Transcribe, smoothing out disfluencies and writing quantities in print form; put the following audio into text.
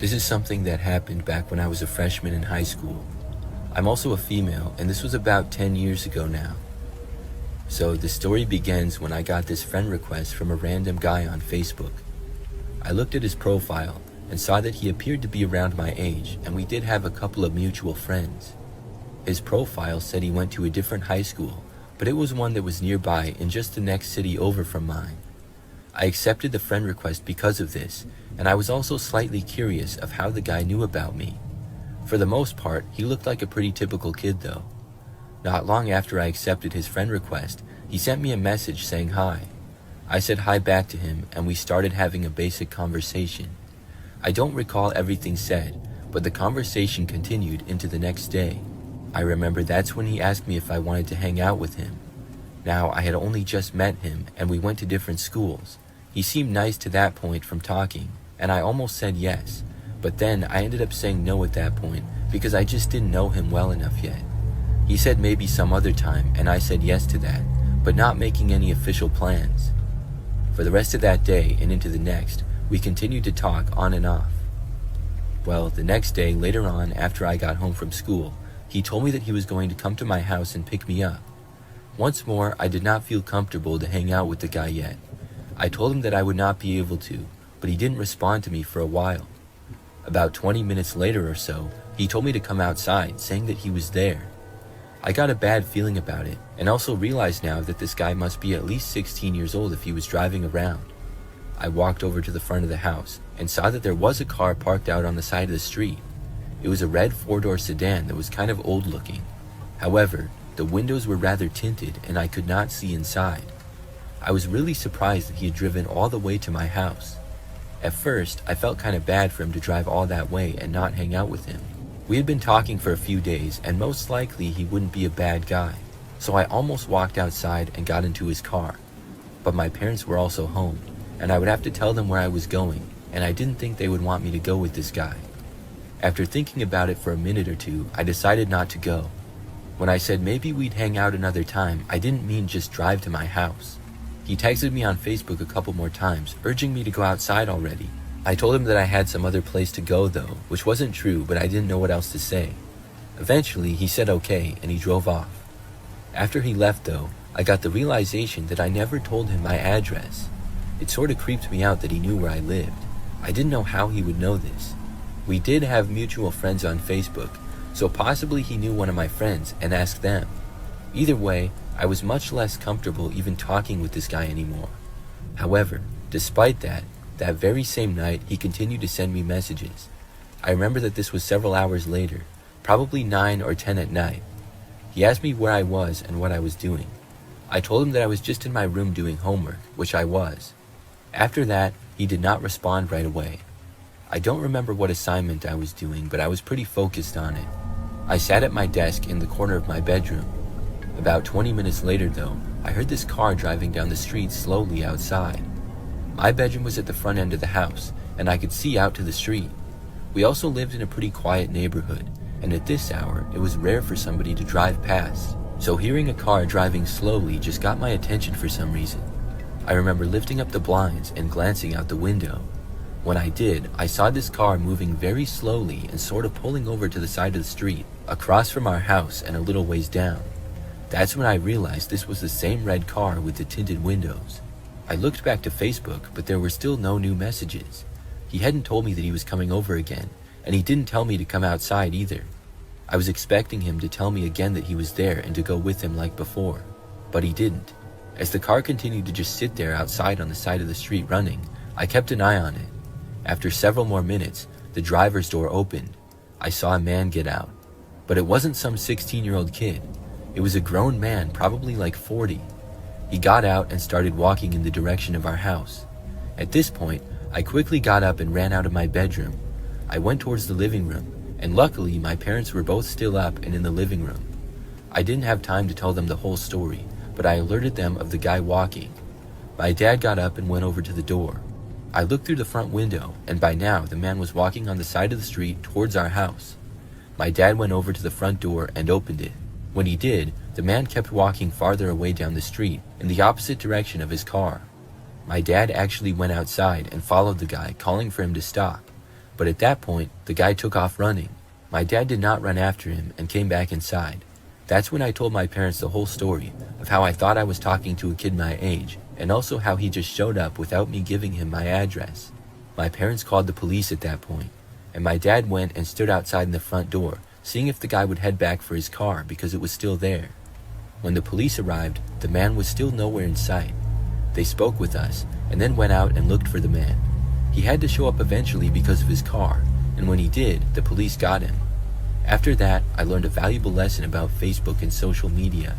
This is something that happened back when I was a freshman in high school. I'm also a female, and this was about 10 years ago now. So the story begins when I got this friend request from a random guy on Facebook. I looked at his profile and saw that he appeared to be around my age, and we did have a couple of mutual friends. His profile said he went to a different high school, but it was one that was nearby in just the next city over from mine. I accepted the friend request because of this, and I was also slightly curious of how the guy knew about me. For the most part, he looked like a pretty typical kid though. Not long after I accepted his friend request, he sent me a message saying hi. I said hi back to him, and we started having a basic conversation. I don't recall everything said, but the conversation continued into the next day. I remember that's when he asked me if I wanted to hang out with him. Now, I had only just met him, and we went to different schools. He seemed nice to that point from talking, and I almost said yes, but then I ended up saying no at that point because I just didn't know him well enough yet. He said maybe some other time, and I said yes to that, but not making any official plans. For the rest of that day and into the next, we continued to talk on and off. Well, the next day, later on, after I got home from school, he told me that he was going to come to my house and pick me up. Once more, I did not feel comfortable to hang out with the guy yet. I told him that I would not be able to, but he didn't respond to me for a while. About 20 minutes later or so, he told me to come outside, saying that he was there. I got a bad feeling about it, and also realized now that this guy must be at least 16 years old if he was driving around. I walked over to the front of the house and saw that there was a car parked out on the side of the street. It was a red four-door sedan that was kind of old looking. However, the windows were rather tinted and I could not see inside. I was really surprised that he had driven all the way to my house. At first, I felt kind of bad for him to drive all that way and not hang out with him. We had been talking for a few days, and most likely he wouldn't be a bad guy, so I almost walked outside and got into his car. But my parents were also home, and I would have to tell them where I was going, and I didn't think they would want me to go with this guy. After thinking about it for a minute or two, I decided not to go. When I said maybe we'd hang out another time, I didn't mean just drive to my house. He texted me on Facebook a couple more times, urging me to go outside already. I told him that I had some other place to go though, which wasn't true, but I didn't know what else to say. Eventually, he said okay, and he drove off. After he left though, I got the realization that I never told him my address. It sort of creeped me out that he knew where I lived. I didn't know how he would know this. We did have mutual friends on Facebook, so possibly he knew one of my friends and asked them. Either way, I was much less comfortable even talking with this guy anymore. However, despite that very same night, he continued to send me messages. I remember that this was several hours later, probably 9 or 10 at night. He asked me where I was and what I was doing. I told him that I was just in my room doing homework, which I was. After that, he did not respond right away. I don't remember what assignment I was doing, but I was pretty focused on it. I sat at my desk in the corner of my bedroom. About 20 minutes later though, I heard this car driving down the street slowly outside. My bedroom was at the front end of the house, and I could see out to the street. We also lived in a pretty quiet neighborhood, and at this hour, it was rare for somebody to drive past. So hearing a car driving slowly just got my attention for some reason. I remember lifting up the blinds and glancing out the window. When I did, I saw this car moving very slowly and sort of pulling over to the side of the street, across from our house and a little ways down. That's when I realized this was the same red car with the tinted windows. I looked back to Facebook, but there were still no new messages. He hadn't told me that he was coming over again, and he didn't tell me to come outside either. I was expecting him to tell me again that he was there and to go with him like before, but he didn't. As the car continued to just sit there outside on the side of the street running, I kept an eye on it. After several more minutes, the driver's door opened. I saw a man get out, but it wasn't some 16-year-old kid. It was a grown man, probably like 40. He got out and started walking in the direction of our house. At this point, I quickly got up and ran out of my bedroom. I went towards the living room, and luckily my parents were both still up and in the living room. I didn't have time to tell them the whole story, but I alerted them of the guy walking. My dad got up and went over to the door. I looked through the front window, and by now the man was walking on the side of the street towards our house. My dad went over to the front door and opened it. When he did, the man kept walking farther away down the street in the opposite direction of his car. My dad actually went outside and followed the guy, calling for him to stop, But at that point, the guy took off running. My dad did not run after him and came back inside. That's when I told my parents the whole story of how I thought I was talking to a kid my age, and also how he just showed up without me giving him my address. My parents called the police at that point, and my dad went and stood outside in the front door, seeing if the guy would head back for his car because it was still there. When the police arrived, the man was still nowhere in sight. They spoke with us, and then went out and looked for the man. He had to show up eventually because of his car, and when he did, the police got him. After that, I learned a valuable lesson about Facebook and social media.